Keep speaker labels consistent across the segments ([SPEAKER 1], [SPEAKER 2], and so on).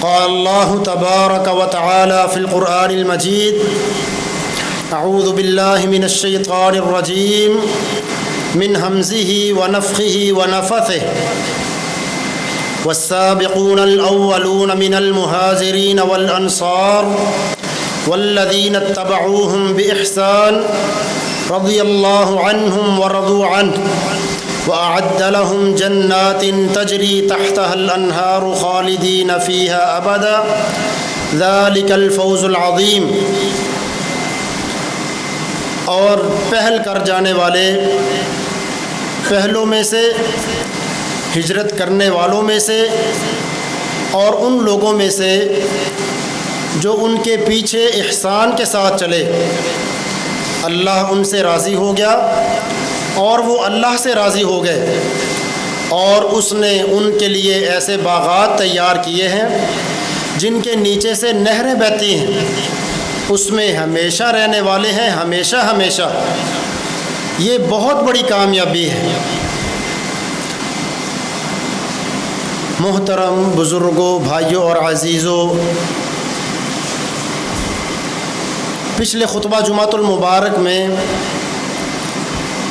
[SPEAKER 1] قال الله تبارك وتعالى في القرآن المجيد: أعوذ بالله من الشيطان الرجيم من همزه ونفخه ونفثه والسابقون الأولون من المهاجرين والأنصار والذين اتبعوهم بإحسان رضي الله عنهم ورضوا عنه وأعد لهم جنات تجري تحتها الأنهار خالدين فيها أبدا ذلك الفوز العظيم۔ اور پہل کر جانے والے، پہلوں میں سے، ہجرت کرنے والوں میں سے، اور ان لوگوں میں سے جو ان کے پیچھے احسان کے ساتھ چلے، اللہ ان سے راضی ہو گیا اور وہ اللہ سے راضی ہو گئے، اور اس نے ان کے لیے ایسے باغات تیار کیے ہیں جن کے نیچے سے نہریں بہتی ہیں، اس میں ہمیشہ رہنے والے ہیں، ہمیشہ ہمیشہ۔ یہ بہت بڑی کامیابی ہے۔ محترم بزرگوں، بھائیوں اور عزیزوں، پچھلے خطبہ جمعۃ المبارک میں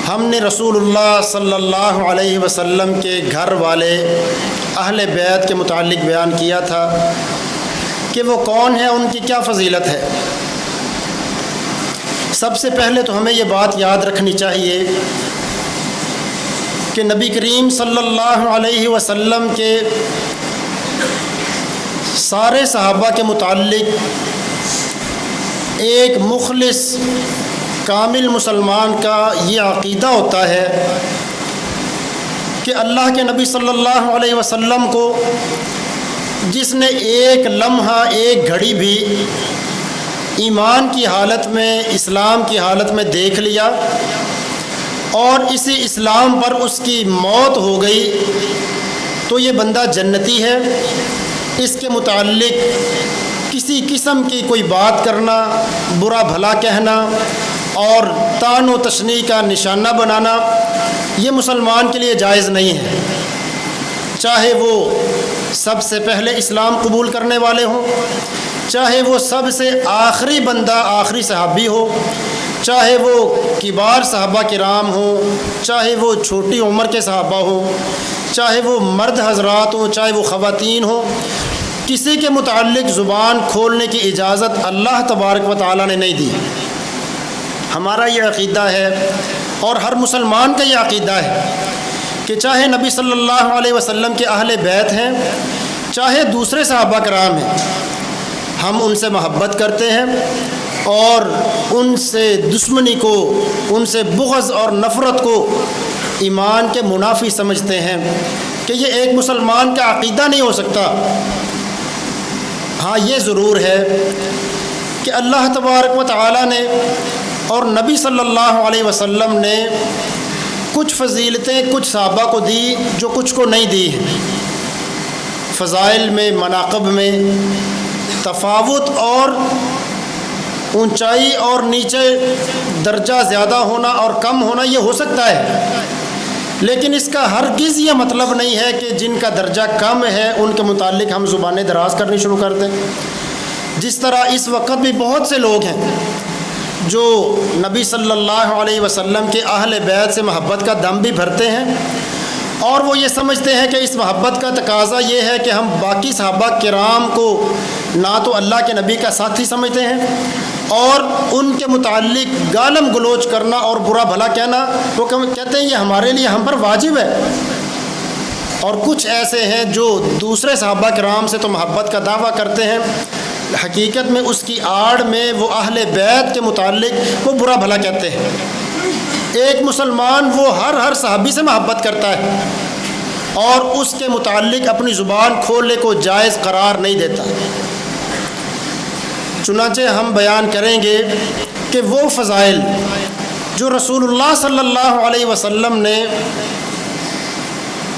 [SPEAKER 1] ہم نے رسول اللہ صلی اللہ علیہ وسلم کے گھر والے اہل بیت کے متعلق بیان کیا تھا کہ وہ کون ہیں، ان کی کیا فضیلت ہے۔ سب سے پہلے تو ہمیں یہ بات یاد رکھنی چاہیے کہ نبی کریم صلی اللہ علیہ وسلم کے سارے صحابہ کے متعلق ایک مخلص کامل مسلمان کا یہ عقیدہ ہوتا ہے کہ اللہ کے نبی صلی اللہ علیہ وسلم کو جس نے ایک لمحہ، ایک گھڑی بھی ایمان کی حالت میں، اسلام کی حالت میں دیکھ لیا اور اسی اسلام پر اس کی موت ہو گئی تو یہ بندہ جنتی ہے۔ اس کے متعلق کسی قسم کی کوئی بات کرنا، برا بھلا کہنا اور طعن و تشنیع کا نشانہ بنانا یہ مسلمان کے لیے جائز نہیں ہے، چاہے وہ سب سے پہلے اسلام قبول کرنے والے ہوں، چاہے وہ سب سے آخری بندہ، آخری صحابی ہو، چاہے وہ کبار صحابہ کرام ہوں، چاہے وہ چھوٹی عمر کے صحابہ ہوں، چاہے وہ مرد حضرات ہوں، چاہے وہ خواتین ہوں، کسی کے متعلق زبان کھولنے کی اجازت اللہ تبارک و تعالیٰ نے نہیں دی۔ ہمارا یہ عقیدہ ہے اور ہر مسلمان کا یہ عقیدہ ہے کہ چاہے نبی صلی اللہ علیہ وسلم کے اہل بیت ہیں، چاہے دوسرے صحابہ کرام ہیں، ہم ان سے محبت کرتے ہیں اور ان سے دشمنی کو، ان سے بغض اور نفرت کو ایمان کے منافی سمجھتے ہیں کہ یہ ایک مسلمان کا عقیدہ نہیں ہو سکتا۔ ہاں یہ ضرور ہے کہ اللہ تبارک و تعالیٰ نے اور نبی صلی اللہ علیہ وسلم نے کچھ فضیلتیں کچھ صحابہ کو دی جو کچھ کو نہیں دی ہیں۔ فضائل میں، مناقب میں تفاوت اور اونچائی اور نیچے درجہ زیادہ ہونا اور کم ہونا یہ ہو سکتا ہے، لیکن اس کا ہرگز یہ مطلب نہیں ہے کہ جن کا درجہ کم ہے ان کے متعلق ہم زبانیں دراز کرنی شروع کر دیں۔ جس طرح اس وقت بھی بہت سے لوگ ہیں جو نبی صلی اللہ علیہ وسلم کے اہل بیت سے محبت کا دم بھی بھرتے ہیں اور وہ یہ سمجھتے ہیں کہ اس محبت کا تقاضا یہ ہے کہ ہم باقی صحابہ کرام کو نہ تو اللہ کے نبی کا ساتھی سمجھتے ہیں اور ان کے متعلق گالم گلوچ کرنا اور برا بھلا کہنا، وہ کہتے ہیں یہ ہمارے لیے، ہم پر واجب ہے۔ اور کچھ ایسے ہیں جو دوسرے صحابہ کرام سے تو محبت کا دعویٰ کرتے ہیں، حقیقت میں اس کی آڑ میں وہ اہل بیت کے متعلق وہ برا بھلا کہتے ہیں۔ ایک مسلمان وہ ہر صحابی سے محبت کرتا ہے اور اس کے متعلق اپنی زبان کھولنے کو جائز قرار نہیں دیتا۔ چنانچہ ہم بیان کریں گے کہ وہ فضائل جو رسول اللہ صلی اللہ علیہ وسلم نے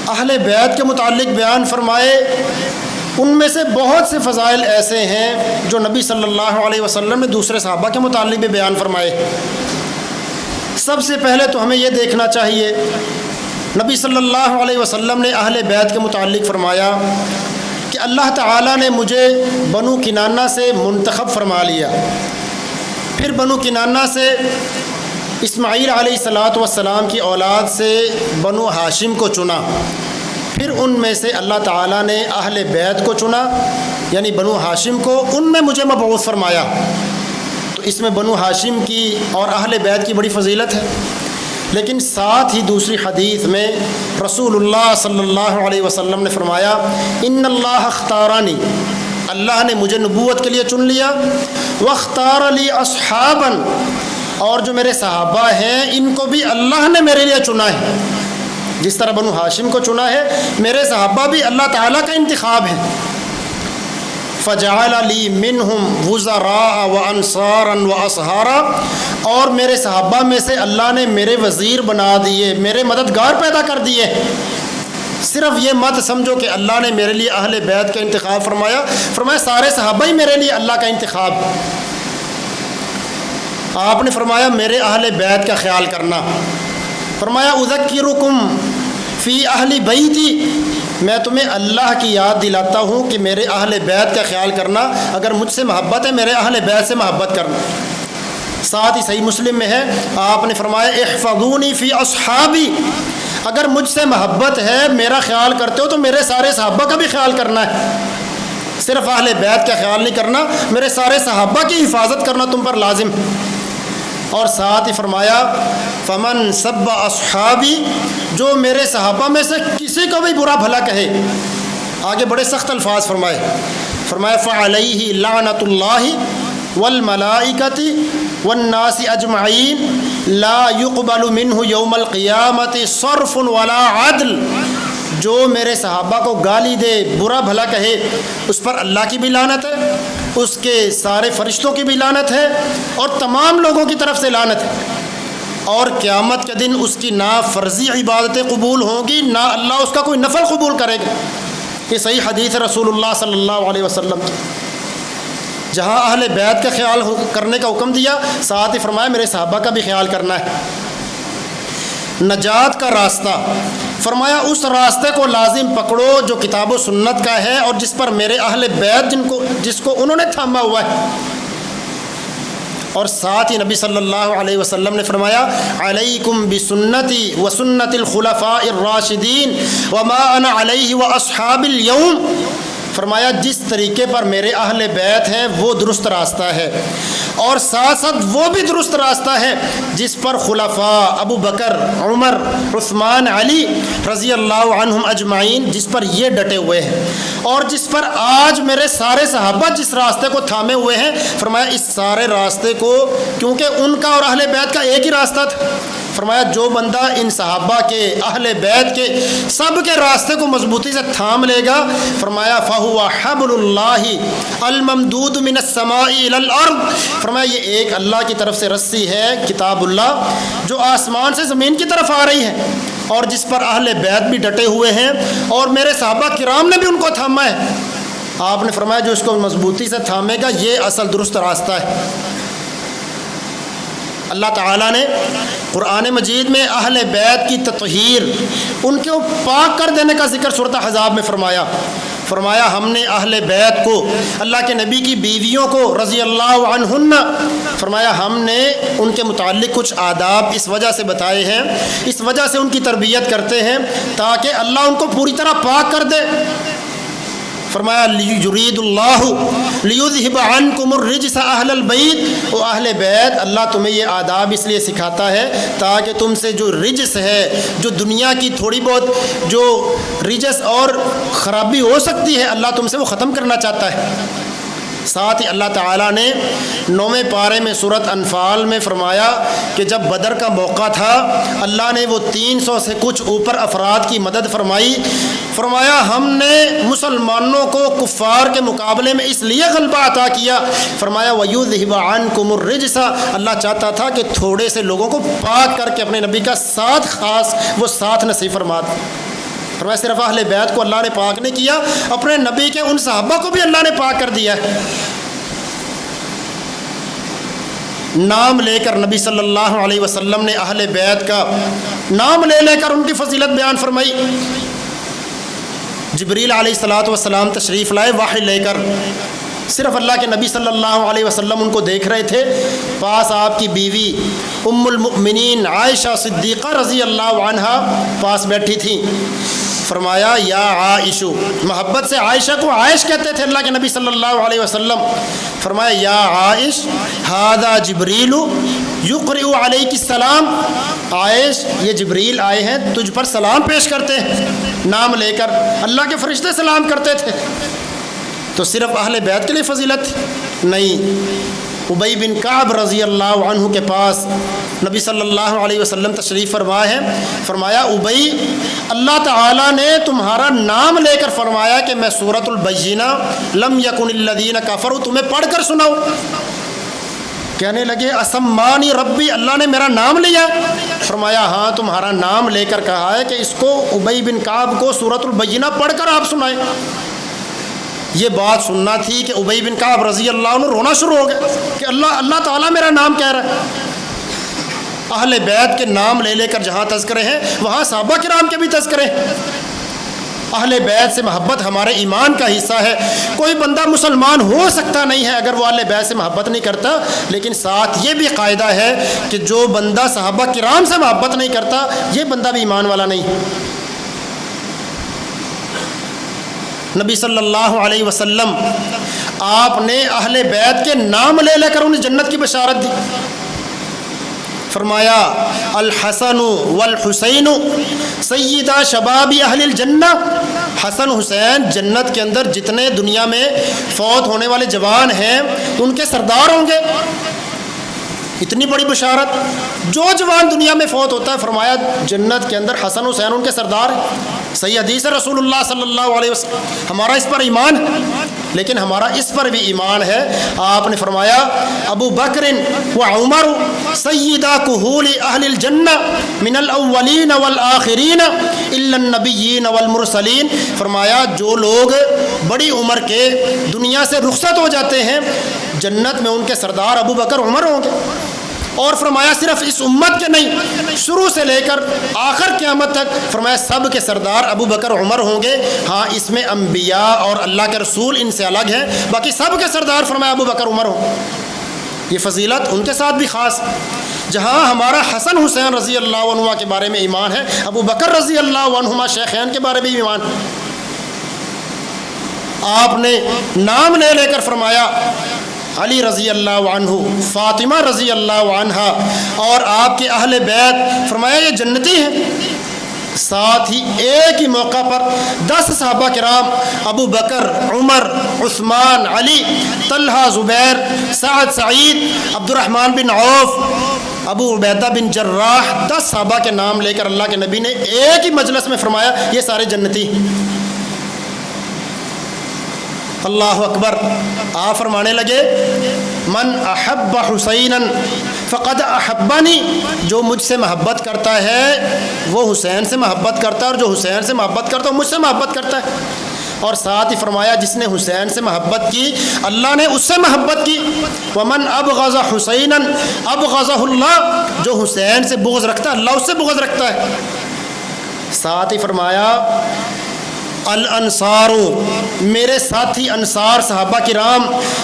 [SPEAKER 1] اہل بیت کے متعلق بیان فرمائے، ان میں سے بہت سے فضائل ایسے ہیں جو نبی صلی اللہ علیہ وسلم نے دوسرے صحابہ کے متعلق بھی بیان فرمائے۔ سب سے پہلے تو ہمیں یہ دیکھنا چاہیے، نبی صلی اللہ علیہ وسلم نے اہل بیت کے متعلق فرمایا کہ اللہ تعالیٰ نے مجھے بنو کنانہ سے منتخب فرما لیا، پھر بنو کنانہ سے اسماعیل علیہ السلام کی اولاد سے بنو ہاشم کو چنا، پھر ان میں سے اللہ تعالیٰ نے اہل بیت کو چنا یعنی بنو ہاشم کو، ان میں مجھے مبعوث فرمایا۔ تو اس میں بنو ہاشم کی اور اہل بیت کی بڑی فضیلت ہے، لیکن ساتھ ہی دوسری حدیث میں رسول اللہ صلی اللہ علیہ وسلم نے فرمایا ان اللہ اختارانی، اللہ نے مجھے نبوت کے لیے چن لیا، واختار لی اصحابا، اور جو میرے صحابہ ہیں ان کو بھی اللہ نے میرے لیے چنا ہے، جس طرح بنو ہاشم کو چنا ہے میرے صحابہ بھی اللہ تعالیٰ کا انتخاب ہے۔ فجعل لی منہم وزراء وانصارا واصہارا، اور میرے صحابہ میں سے اللہ نے میرے وزیر بنا دیے، میرے مددگار پیدا کر دیے۔ صرف یہ مت سمجھو کہ اللہ نے میرے لیے اہل بیت کا انتخاب فرمایا، فرمایا سارے صحابہ ہی میرے لیے اللہ کا انتخاب۔ آپ نے فرمایا میرے اہل بیت کا خیال کرنا، فرمایا اذکرکم فی اہل بیتی، میں تمہیں اللہ کی یاد دلاتا ہوں کہ میرے اہل بیت کا خیال کرنا، اگر مجھ سے محبت ہے میرے اہل بیت سے محبت کرنا۔ ساتھ ہی صحیح مسلم میں ہے آپ نے فرمایا احفظونی فی اصحابی، اگر مجھ سے محبت ہے میرا خیال کرتے ہو تو میرے سارے صحابہ کا بھی خیال کرنا ہے، صرف اہل بیت کا خیال نہیں کرنا، میرے سارے صحابہ کی حفاظت کرنا تم پر لازم۔ اور ساتھ ہی فرمایا فمن سب اصحابی، جو میرے صحابہ میں سے کسی کو بھی برا بھلا کہے، آگے بڑے سخت الفاظ فرمائے، فرمایا فعلیہ لعنت اللہ والملائکۃ والناس اجمعین لا يقبل منہ یوم القیامۃ صرف ولا عدل، جو میرے صحابہ کو گالی دے برا بھلا کہے اس پر اللہ کی بھی لعنت ہے، اس کے سارے فرشتوں کی بھی لعنت ہے، اور تمام لوگوں کی طرف سے لعنت ہے، اور قیامت کے دن اس کی نہ فرضی عبادتیں قبول ہوں گی نہ اللہ اس کا کوئی نفل قبول کرے گا۔ یہ صحیح حدیث ہے رسول اللہ صلی اللہ علیہ وسلم کی، جہاں اہل بیت کا خیال کرنے کا حکم دیا، ساتھ ہی فرمایا میرے صحابہ کا بھی خیال کرنا ہے۔ نجات کا راستہ، فرمایا اس راستے کو لازم پکڑو جو کتاب و سنت کا ہے اور جس پر میرے اہل بیت جس کو انہوں نے تھاما ہوا ہے۔ اور ساتھ ہی نبی صلی اللہ علیہ وسلم نے فرمایا علیکم بسنتی وسنت الخلفاء الراشدین وما انا علیہ واصحاب اليوم، فرمایا جس طریقے پر میرے اہل بیت ہیں وہ درست راستہ ہے، اور ساتھ ساتھ وہ بھی درست راستہ ہے جس پر خلفاء ابو بکر عمر عثمان علی رضی اللہ عنہم اجمعین جس پر یہ ڈٹے ہوئے ہیں، اور جس پر آج میرے سارے صحابہ جس راستے کو تھامے ہوئے ہیں، فرمایا اس سارے راستے کو، کیونکہ ان کا اور اہل بیت کا ایک ہی راستہ تھا، فرمایا جو بندہ ان صحابہ کے اہل بیت کے سب کے راستے کو مضبوطی سے تھام لے گا، فرمایا فہو حبل اللہ الممدود من السماء الى الارض، فرمایا یہ ایک اللہ کی طرف سے رسی ہے کتاب اللہ جو آسمان سے زمین کی طرف آ رہی ہے، اور جس پر اہل بیت بھی ڈٹے ہوئے ہیں اور میرے صحابہ کرام نے بھی ان کو تھاما ہے۔ آپ نے فرمایا جو اس کو مضبوطی سے تھامے گا یہ اصل درست راستہ ہے۔ اللہ تعالیٰ نے قرآن مجید میں اہل بیت کی تطہیر، ان کو پاک کر دینے کا ذکر سورۃ احزاب میں فرمایا ہم نے اہل بیت کو، اللہ کے نبی کی بیویوں کو رضی اللہ عنہن، فرمایا ہم نے ان کے متعلق کچھ آداب اس وجہ سے بتائے ہیں، اس وجہ سے ان کی تربیت کرتے ہیں تاکہ اللہ ان کو پوری طرح پاک کر دے۔ فرمایا یرید اللہ لیذہب عنکم الرجس اہل البیت، او اہل بیت اللہ تمہیں یہ آداب اس لیے سکھاتا ہے تاکہ تم سے جو رجس ہے، جو دنیا کی تھوڑی بہت جو رجس اور خرابی ہو سکتی ہے، اللہ تم سے وہ ختم کرنا چاہتا ہے۔ ساتھ ہی اللہ تعالیٰ نے 9ویں پارے میں سورۃ انفال میں فرمایا کہ جب بدر کا موقع تھا اللہ نے وہ 300 سے کچھ اوپر افراد کی مدد فرمائی، فرمایا ہم نے مسلمانوں کو کفار کے مقابلے میں اس لیے غلبہ عطا کیا، فرمایا وَيُذْهِبَ عَنْكُمُ الرِّجْسَ، اللہ چاہتا تھا کہ تھوڑے سے لوگوں کو پاک کر کے اپنے نبی کا ساتھ خاص وہ ساتھ نصیب فرما دے۔ فرمایا صرف اہل بیت کو اللہ نے پاک نہیں کیا، اپنے نبی کے ان صحابہ کو بھی اللہ نے پاک کر دیا ہے۔ نام لے کر نبی صلی اللہ علیہ وسلم نے اہل بیت کا نام لے کر ان کی فضیلت بیان فرمائی۔ جبریل علیہ الصلاۃ والسلام تشریف لائے وحی لے کر. صرف اللہ کے نبی صلی اللہ علیہ وسلم ان کو دیکھ رہے تھے. پاس آپ کی بیوی ام المؤمنین عائشہ صدیقہ رضی اللہ عنہا پاس بیٹھی تھیں. فرمایا یا عائشہ، محبت سے عائشہ کو عائش کہتے تھے اللہ کے نبی صلی اللہ علیہ وسلم. فرمایا یا عائش ھذا جبریل یقرئ علیک السلام، عائش یہ جبریل آئے ہیں تجھ پر سلام پیش کرتے ہیں. نام لے کر اللہ کے فرشتے سلام کرتے تھے. تو صرف اہل بیت کے لیے فضیلت نہیں. ابی بن کعب رضی اللہ عنہ کے پاس نبی صلی اللہ علیہ وسلم تشریف فرما ہے. فرمایا ابی، اللہ تعالیٰ نے تمہارا نام لے کر فرمایا کہ میں سورۃ البینہ لم یکن الذین کفروا تمہیں پڑھ کر سناؤں. کہنے لگے اسمانی ربی، اللہ نے میرا نام لیا؟ فرمایا ہاں تمہارا نام لے کر کہا ہے کہ اس کو ابی بن کعب کو سورۃ البینہ پڑھ کر آپ سنائیں. یہ بات سننا تھی کہ ابی بن کعب رضی اللہ عنہ رونا شروع ہو گیا کہ اللہ تعالیٰ میرا نام کہہ رہا ہے. اہل بیت کے نام لے لے کر جہاں تذکرے ہیں وہاں صحابہ کرام کے بھی تذکرے ہیں. اہل بیت سے محبت ہمارے ایمان کا حصہ ہے. کوئی بندہ مسلمان ہو سکتا نہیں ہے اگر وہ اہل بیت سے محبت نہیں کرتا. لیکن ساتھ یہ بھی قاعدہ ہے کہ جو بندہ صحابہ کرام سے محبت نہیں کرتا یہ بندہ بھی ایمان والا نہیں. نبی صلی اللہ علیہ وسلم آپ نے اہل بیت کے نام لے لے کر انہیں جنت کی بشارت دی. فرمایا الحسن والحسین سیدہ شباب اہل الجنہ، حسن حسین جنت کے اندر جتنے دنیا میں فوت ہونے والے جوان ہیں ان کے سردار ہوں گے. اتنی بڑی بشارت. جو جوان دنیا میں فوت ہوتا ہے فرمایا جنت کے اندر حسن حسین ان کے سردار ہیں. صحیح حدیث ہے رسول اللہ صلی اللہ علیہ وسلم. ہمارا اس پر ایمان ہے، لیکن ہمارا اس پر بھی ایمان ہے. آپ نے فرمایا ابو بکر و عمر سیدہ کہول اہل الجنہ من الاولین والآخرین الا النبیین والمرسلین. فرمایا جو لوگ بڑی عمر کے دنیا سے رخصت ہو جاتے ہیں جنت میں ان کے سردار ابو بکر عمر ہوں گے. اور فرمایا صرف اس امت کے نہیں، شروع سے لے کر آخر قیامت تک فرمایا سب کے سردار ابو بکر عمر ہوں گے. ہاں اس میں انبیاء اور اللہ کے رسول ان سے الگ ہیں، باقی سب کے سردار فرمایا ابو بکر عمر ہوں. یہ فضیلت ان کے ساتھ بھی خاص. جہاں ہمارا حسن حسین رضی اللہ عنہ کے بارے میں ایمان ہے، ابو بکر رضی اللہ عنہما شیخین کے بارے میں ایمان ہے. آپ نے نام لے لے کر فرمایا علی رضی اللہ عنہ، فاطمہ رضی اللہ عنہا اور آپ کے اہل بیت فرمایا یہ جنتی ہیں. ساتھ ہی ایک ہی موقع پر 10 صحابہ کرام ابو بکر عمر عثمان علی طلحہ زبیر سعد سعید عبد الرحمن بن عوف ابو عبیدہ بن جراح 10 صحابہ کے نام لے کر اللہ کے نبی نے ایک ہی مجلس میں فرمایا یہ سارے جنتی. اللہ اکبر. آپ فرمانے لگے من احب حسینا فقد احبنی، جو مجھ سے محبت کرتا ہے وہ حسین سے محبت کرتا ہے، اور جو حسین سے محبت کرتا ہے وہ مجھ سے محبت کرتا ہے. اور ساتھ ہی فرمایا جس نے حسین سے محبت کی اللہ نے اس سے محبت کی. ومن ابغض حسینا ابغضہ اللہ، جو حسین سے بغض رکھتا ہے اللہ اس سے بغض رکھتا ہے. ساتھ ہی فرمایا الانصار، میرے ساتھی انصار صحابہ کرام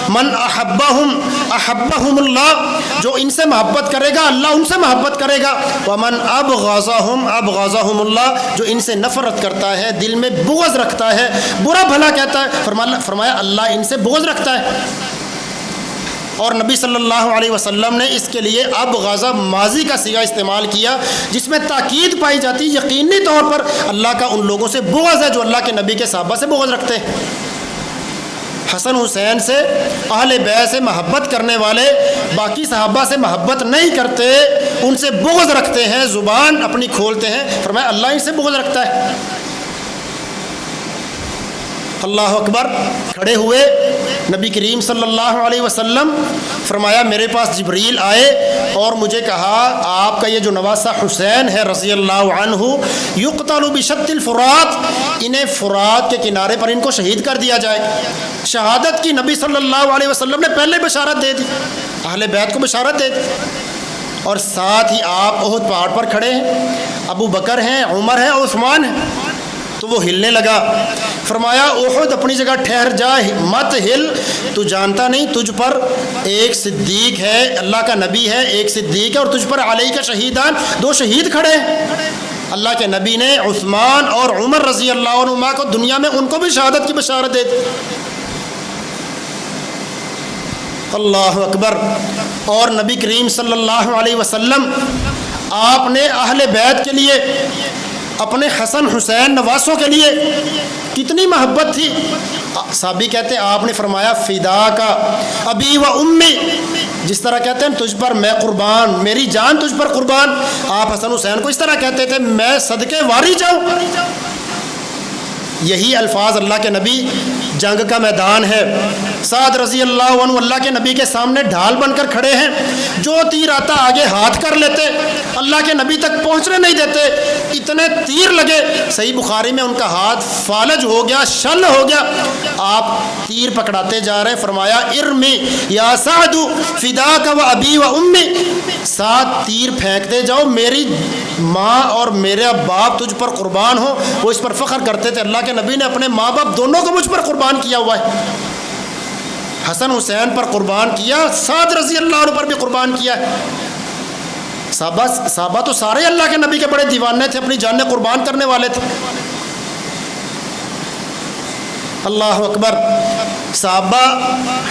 [SPEAKER 1] من احبہم اللہ، جو ان سے محبت کرے گا اللہ ان سے محبت کرے گا. ومن ابغضہم اللہ، جو ان سے نفرت کرتا ہے دل میں بغض رکھتا ہے برا بھلا کہتا ہے فرمایا اللہ ان سے بغض رکھتا ہے. اور نبی صلی اللہ علیہ وسلم نے اس کے لیے ابغض ماضی کا صیغہ استعمال کیا جس میں تاکید پائی جاتی یقینی طور پر اللہ کا ان لوگوں سے بغض ہے جو اللہ کے نبی کے صحابہ سے بغض رکھتے ہیں. حسن حسین سے اہل بیت سے محبت کرنے والے باقی صحابہ سے محبت نہیں کرتے، ان سے بغض رکھتے ہیں، زبان اپنی کھولتے ہیں. فرمایا اللہ ان سے بغض رکھتا ہے. اللہ اکبر. کھڑے ہوئے نبی کریم صلی اللہ علیہ وسلم فرمایا میرے پاس جبریل آئے اور مجھے کہا آپ کا یہ جو نواسہ حسین ہے رضی اللہ عنہ یقتل بشط الفرات، انہیں فرات کے کنارے پر ان کو شہید کر دیا جائے. شہادت کی نبی صلی اللہ علیہ وسلم نے پہلے بشارت دے دی، اہل بیت کو بشارت دے دی. اور ساتھ ہی آپ احد پہاڑ پر کھڑے ہیں، ابو بکر ہیں، عمر ہیں، عثمان ہیں. تو وہ ہلنے لگا. فرمایا احد اپنی جگہ ٹھہر جا مت ہل، تو جانتا نہیں تجھ پر ایک صدیق ہے، اللہ کا نبی ہے، ایک صدیق ہے، اور تجھ پر علیہ کا شہیدان، دو شہید کھڑے ہیں۔ اللہ کے نبی نے عثمان اور عمر رضی اللہ عنہما کو دنیا میں ان کو بھی شہادت کی بشارت دے دی۔ اللہ اکبر۔ اور نبی کریم صلی اللہ علیہ وسلم آپ نے اہل بیت کے لیے، اپنے حسن حسین نواسوں کے لیے کتنی محبت تھی۔ صحابی کہتے ہیں آپ نے فرمایا فدا کا ابی و امی، جس طرح کہتے ہیں تجھ پر میں قربان، میری جان تجھ پر قربان، آپ حسن حسین کو اس طرح کہتے تھے میں صدقے واری جاؤں۔ یہی الفاظ اللہ کے نبی جنگ کا میدان ہے، سعد رضی اللہ عنہ اللہ کے نبی کے سامنے ڈھال بن کر کھڑے ہیں، جو تیر آتا آگے ہاتھ کر لیتے، اللہ کے نبی تک پہنچنے نہیں دیتے، اتنے تیر لگے، صحیح بخاری میں ان کا ہاتھ فالج ہو گیا، شل ہو گیا، آپ تیر پکڑاتے جا رہے ہیں، فرمایا ارمی یا سعد فداک و ابی و امی، سعد تیر پھینکتے جاؤ، میری ماں اور میرا باپ تجھ پر قربان ہو۔ وہ اس پر فخر کرتے تھے، اللہ کے نبی نے اپنے ماں باپ دونوں کو مجھ پر قربان کیا ہوا ہے، حسن حسین پر قربان کیا، سعد رضی اللہ عنہ پر بھی قربان کیا ہے۔ صحابہ تو سارے اللہ کے نبی کے بڑے دیوانے تھے، اپنی جانیں قربان کرنے والے تھے۔ اللہ اکبر۔ صحابہ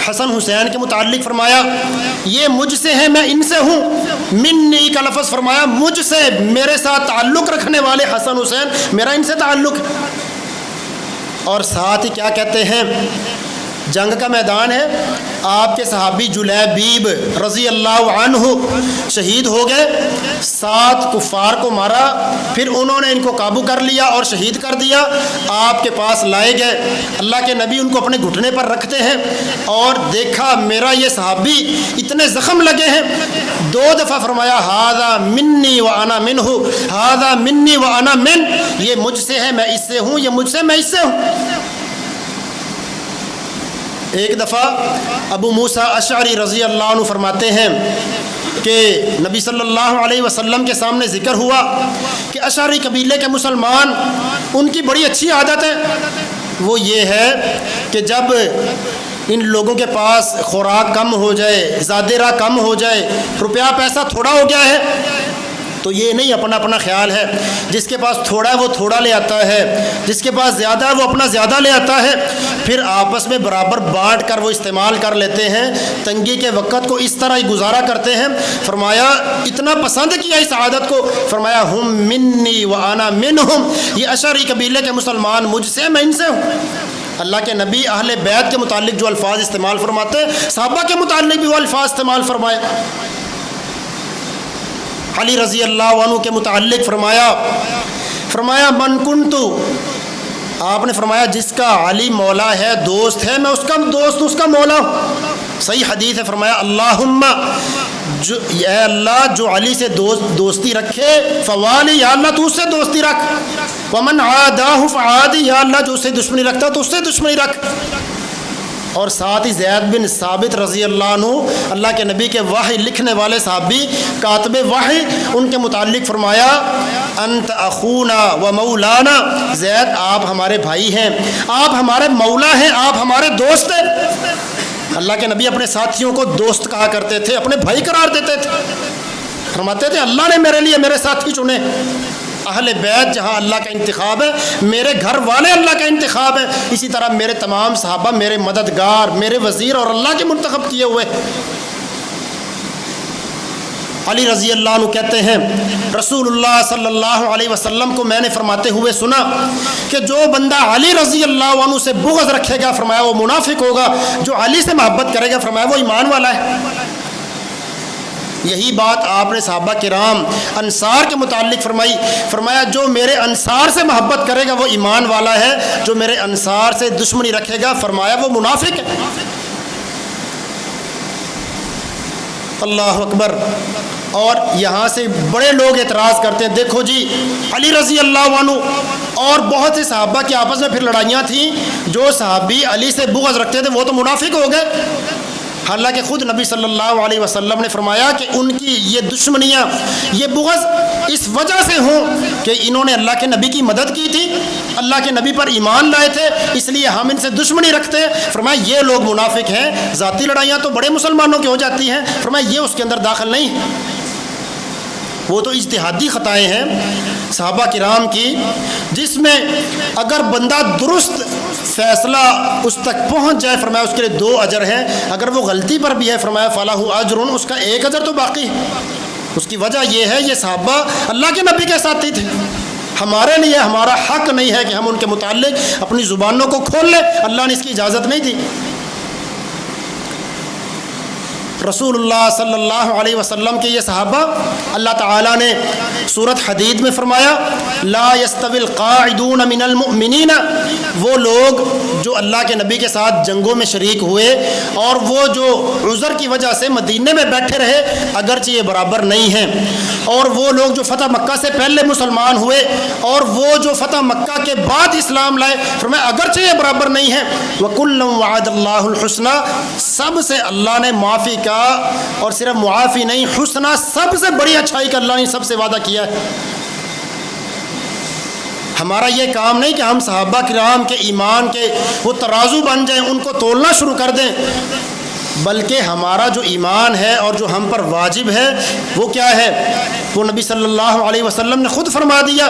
[SPEAKER 1] حسن حسین کے متعلق فرمایا یہ مجھ سے ہیں، میں ان سے ہوں، منی کا لفظ فرمایا مجھ سے، میرے ساتھ تعلق رکھنے والے حسن حسین، میرا ان سے تعلق۔ اور ساتھ ہی کیا کہتے ہیں، جنگ کا میدان ہے، آپ کے صحابی جلیبیب رضی اللہ عنہ شہید ہو گئے، 7 کفار کو مارا، پھر انہوں نے ان کو قابو کر لیا اور شہید کر دیا، آپ کے پاس لائے گئے، اللہ کے نبی ان کو اپنے گھٹنے پر رکھتے ہیں اور دیکھا میرا یہ صحابی اتنے زخم لگے ہیں، 2 دفعہ فرمایا ھذا منی و انا منہ، ھذا منی و انا من، یہ مجھ سے ہے میں اس سے ہوں، یہ مجھ سے میں اس سے ہوں۔ ایک دفعہ ابو موسیٰ اشعری رضی اللہ عنہ فرماتے ہیں کہ نبی صلی اللہ علیہ وسلم کے سامنے ذکر ہوا کہ اشعری قبیلے کے مسلمان، ان کی بڑی اچھی عادت ہے، وہ یہ ہے کہ جب ان لوگوں کے پاس خوراک کم ہو جائے، زادہ راہ کم ہو جائے، روپیہ پیسہ تھوڑا ہو گیا ہے، تو یہ نہیں اپنا اپنا خیال ہے، جس کے پاس تھوڑا ہے وہ تھوڑا لے آتا ہے، جس کے پاس زیادہ ہے وہ اپنا زیادہ لے آتا ہے، پھر آپس میں برابر بانٹ کر وہ استعمال کر لیتے ہیں، تنگی کے وقت کو اس طرح ہی گزارا کرتے ہیں۔ فرمایا اتنا پسند کیا اس عادت کو، فرمایا ہم منی و انا منہم، یہ اشعری قبیلے کے مسلمان مجھ سے، میں ان سے ہوں۔ اللہ کے نبی اہل بیت کے متعلق جو الفاظ استعمال فرماتے ہیں، صحابہ کے متعلق بھی وہ الفاظ استعمال فرمائے۔ علی رضی اللہ عنہ کے متعلق فرمایا من کنتو، آپ نے فرمایا جس کا علی مولا ہے، دوست ہے، میں اس کا دوست، اس کا مولا ہوں۔ صحیح حدیث ہے، فرمایا اللہم، اے اللہ جو علی سے دوستی رکھے، فوالی، یا اللہ تو اس سے دوستی رکھ، ومن عاداہ فعادی، یا اللہ جو اس سے دشمنی رکھتا تو اس سے دشمنی رکھ۔ اور ساتھ ہی زید بن ثابت رضی اللہ عنہ، اللہ کے نبی کے وحی لکھنے والے صحابی، کاتب وحی، ان کے متعلق فرمایا انت اخونا و مولانا، زید آپ ہمارے بھائی ہیں، آپ ہمارے مولا ہیں، آپ ہمارے دوست ہیں۔ اللہ کے نبی اپنے ساتھیوں کو دوست کہا کرتے تھے، اپنے بھائی قرار دیتے تھے، فرماتے تھے اللہ نے میرے لیے میرے ساتھی چنے۔ اہل بیت جہاں اللہ کا انتخاب ہے، میرے گھر والے اللہ کا انتخاب ہے، اسی طرح میرے تمام صحابہ میرے مددگار، میرے وزیر اور اللہ کے منتخب کیے ہوئے۔ علی رضی اللہ عنہ کہتے ہیں رسول اللہ صلی اللہ علیہ وسلم کو میں نے فرماتے ہوئے سنا کہ جو بندہ علی رضی اللہ عنہ سے بغض رکھے گا، فرمایا وہ منافق ہوگا، جو علی سے محبت کرے گا، فرمایا وہ ایمان والا ہے۔ یہی بات آپ نے صحابہ کرام انصار کے متعلق فرمایا جو میرے انصار سے محبت کرے گا وہ ایمان والا ہے، جو میرے انصار سے دشمنی رکھے گا، فرمایا وہ منافق ہے۔ اللہ اکبر۔ اور یہاں سے بڑے لوگ اعتراض کرتے ہیں، دیکھو جی علی رضی اللہ عنہ اور بہت سے صحابہ کی آپس میں پھر لڑائیاں تھیں، جو صحابی علی سے بغض رکھتے تھے وہ تو منافق ہو گئے۔ حالانکہ خود نبی صلی اللہ علیہ وسلم نے فرمایا کہ ان کی یہ دشمنیاں، یہ بغض اس وجہ سے ہوں کہ انہوں نے اللہ کے نبی کی مدد کی تھی، اللہ کے نبی پر ایمان لائے تھے، اس لیے ہم ان سے دشمنی رکھتے ہیں۔ فرمایا یہ لوگ منافق ہیں، ذاتی لڑائیاں تو بڑے مسلمانوں کی ہو جاتی ہیں، فرمایا یہ اس کے اندر داخل نہیں، وہ تو اجتہادی خطائیں ہیں صحابہ کرام کی، جس میں اگر بندہ درست فیصلہ اس تک پہنچ جائے، فرمایا اس کے لیے 2 اجر ہیں، اگر وہ غلطی پر بھی ہے فرمایا فَلَهُ أَجْرٌ، اس کا 1 اجر تو باقی ہے۔ اس کی وجہ یہ ہے یہ صحابہ اللہ کے نبی کے ساتھی تھے، ہمارے لیے ہمارا حق نہیں ہے کہ ہم ان کے متعلق اپنی زبانوں کو کھول لیں، اللہ نے اس کی اجازت نہیں دی۔ رسول اللہ صلی اللہ علیہ وسلم کے یہ صحابہ اللہ تعالیٰ نے سورۃ حدید میں فرمایا لا يستوی القاعدون من المؤمنین، وہ لوگ جو اللہ کے نبی کے ساتھ جنگوں میں شریک ہوئے اور وہ جو عذر کی وجہ سے مدینے میں بیٹھے رہے، اگرچہ یہ برابر نہیں ہیں، اور وہ لوگ جو فتح مکہ سے پہلے مسلمان ہوئے اور وہ جو فتح مکہ کے بعد اسلام لائے، فرمایا اگرچہ یہ برابر نہیں ہیں، وَكُلًّا وَعَدَ اللَّهُ الْحُسْنَى، سب سے اللہ نے معافی کا، اور صرف معافی نہیں، حسنہ سب سے بڑی اچھائی کا اللہ نے سب سے وعدہ کیا ہے۔ ہمارا یہ کام نہیں کہ ہم صحابہ کرام کے ایمان کے وہ ترازو بن جائیں، ان کو تولنا شروع کر دیں، بلکہ ہمارا جو ایمان ہے اور جو ہم پر واجب ہے وہ کیا ہے؟ وہ نبی صلی اللہ علیہ وسلم نے خود فرما دیا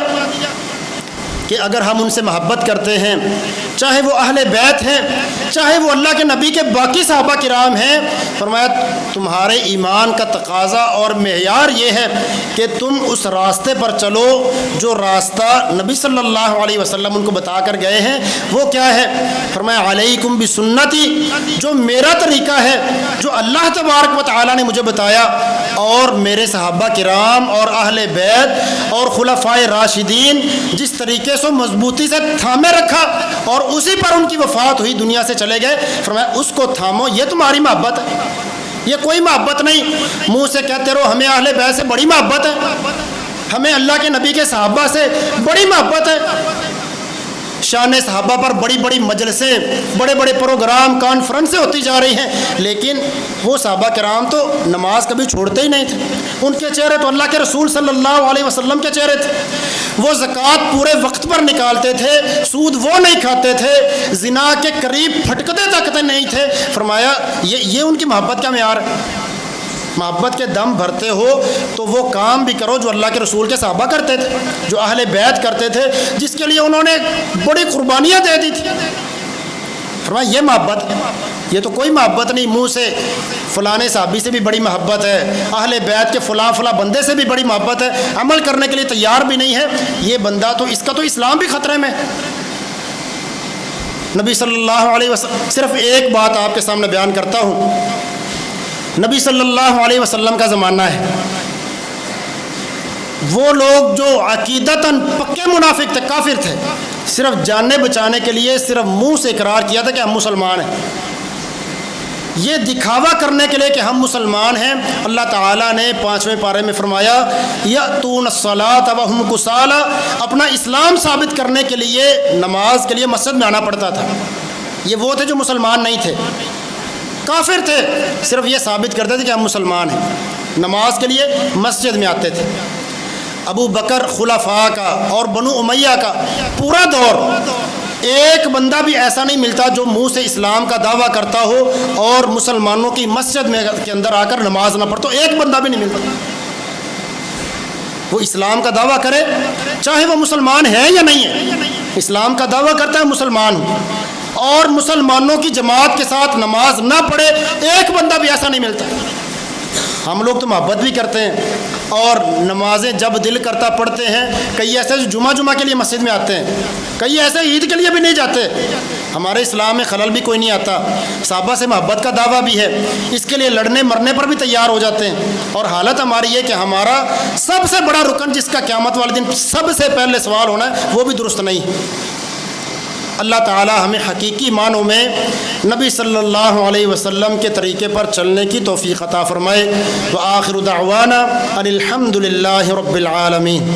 [SPEAKER 1] کہ اگر ہم ان سے محبت کرتے ہیں، چاہے وہ اہل بیت ہیں، چاہے وہ اللہ کے نبی کے باقی صحابہ کرام ہیں، فرمایا تمہارے ایمان کا تقاضا اور معیار یہ ہے کہ تم اس راستے پر چلو جو راستہ نبی صلی اللہ علیہ وسلم ان کو بتا کر گئے ہیں۔ وہ کیا ہے؟ فرمایا علیکم بسنتی، جو میرا طریقہ ہے، جو اللہ تبارک و تعالیٰ نے مجھے بتایا، اور میرے صحابہ کرام اور اہل بیت اور خلفائے راشدین جس طریقے سے مضبوطی سے تھامے رکھا اور اسی پر ان کی وفات ہوئی، دنیا سے چلے گئے، فرمایا اس کو تھامو، یہ تمہاری محبت ہے، یہ کوئی محبت نہیں منہ سے کہتے رہو ہمیں اہل بیت سے بڑی محبت ہے، ہمیں اللہ کے نبی کے صحابہ سے بڑی محبت ہے۔ شان صحابہ پر بڑی بڑی مجلسیں، بڑے بڑے پروگرام، کانفرنسیں ہوتی جا رہی ہیں، لیکن وہ صحابہ کرام تو نماز کبھی چھوڑتے ہی نہیں تھے، ان کے چہرے تو اللہ کے رسول صلی اللہ علیہ وسلم کے چہرے تھے، وہ زکوٰۃ پورے وقت پر نکالتے تھے، سود وہ نہیں کھاتے تھے، زنا کے قریب پھٹکتے تک نہیں تھے۔ فرمایا یہ ان کی محبت کا معیار ہے۔ محبت کے دم بھرتے ہو تو وہ کام بھی کرو جو اللہ کے رسول کے صحابہ کرتے تھے، جو اہل بیت کرتے تھے، جس کے لیے انہوں نے بڑی قربانیاں دے دی تھی۔ فرمایا یہ محبت ہے، یہ تو کوئی محبت نہیں منہ سے فلاں صحابی سے بھی بڑی محبت ہے، اہل بیت کے فلاں بندے سے بھی بڑی محبت ہے، عمل کرنے کے لیے تیار بھی نہیں ہے، یہ بندہ تو اس کا تو اسلام بھی خطرے میں۔ نبی صلی اللہ علیہ وسلم، صرف ایک بات آپ کے سامنے بیان کرتا ہوں، نبی صلی اللہ علیہ وسلم کا زمانہ ہے، وہ لوگ جو عقیدتاً پکے منافق تھے، کافر تھے، صرف جاننے بچانے کے لیے صرف منہ سے اقرار کیا تھا کہ ہم مسلمان ہیں، یہ دکھاوا کرنے کے لیے کہ ہم مسلمان ہیں۔ اللہ تعالیٰ نے 5ویں پارے میں فرمایا یأتون الصلاۃ وہم کسالى، اپنا اسلام ثابت کرنے کے لیے نماز کے لیے مسجد میں آنا پڑتا تھا۔ یہ وہ تھے جو مسلمان نہیں تھے، کافر تھے، صرف یہ ثابت کرتے تھے کہ ہم مسلمان ہیں، نماز کے لیے مسجد میں آتے تھے۔ ابو بکر خلفاء کا اور بنو امیہ کا پورا دور، ایک بندہ بھی ایسا نہیں ملتا جو منہ سے اسلام کا دعویٰ کرتا ہو اور مسلمانوں کی مسجد میں کے اندر آ کر نماز نہ پڑھتا، ایک بندہ بھی نہیں ملتا۔ وہ اسلام کا دعویٰ کرے، چاہے وہ مسلمان ہے یا نہیں ہے، اسلام کا دعویٰ کرتا ہے مسلمان ہوں، اور مسلمانوں کی جماعت کے ساتھ نماز نہ پڑھے، ایک بندہ بھی ایسا نہیں ملتا۔ ہم لوگ تو محبت بھی کرتے ہیں اور نمازیں جب دل کرتا پڑھتے ہیں، کئی ایسے جو جمعہ کے لیے مسجد میں آتے ہیں، کئی ایسے عید کے لیے بھی نہیں جاتے۔ ہمارے اسلام میں خلل بھی کوئی نہیں آتا، صحابہ سے محبت کا دعویٰ بھی ہے، اس کے لیے لڑنے مرنے پر بھی تیار ہو جاتے ہیں، اور حالت ہماری یہ کہ ہمارا سب سے بڑا رکن جس کا قیامت والے دن سب سے پہلے سوال ہونا ہے وہ بھی درست نہیں۔ اللہ تعالی ہمیں حقیقی معنوں میں نبی صلی اللہ علیہ وسلم کے طریقے پر چلنے کی توفیق عطا فرمائے۔ وآخر دعوانا ان الحمد للہ رب العالمین۔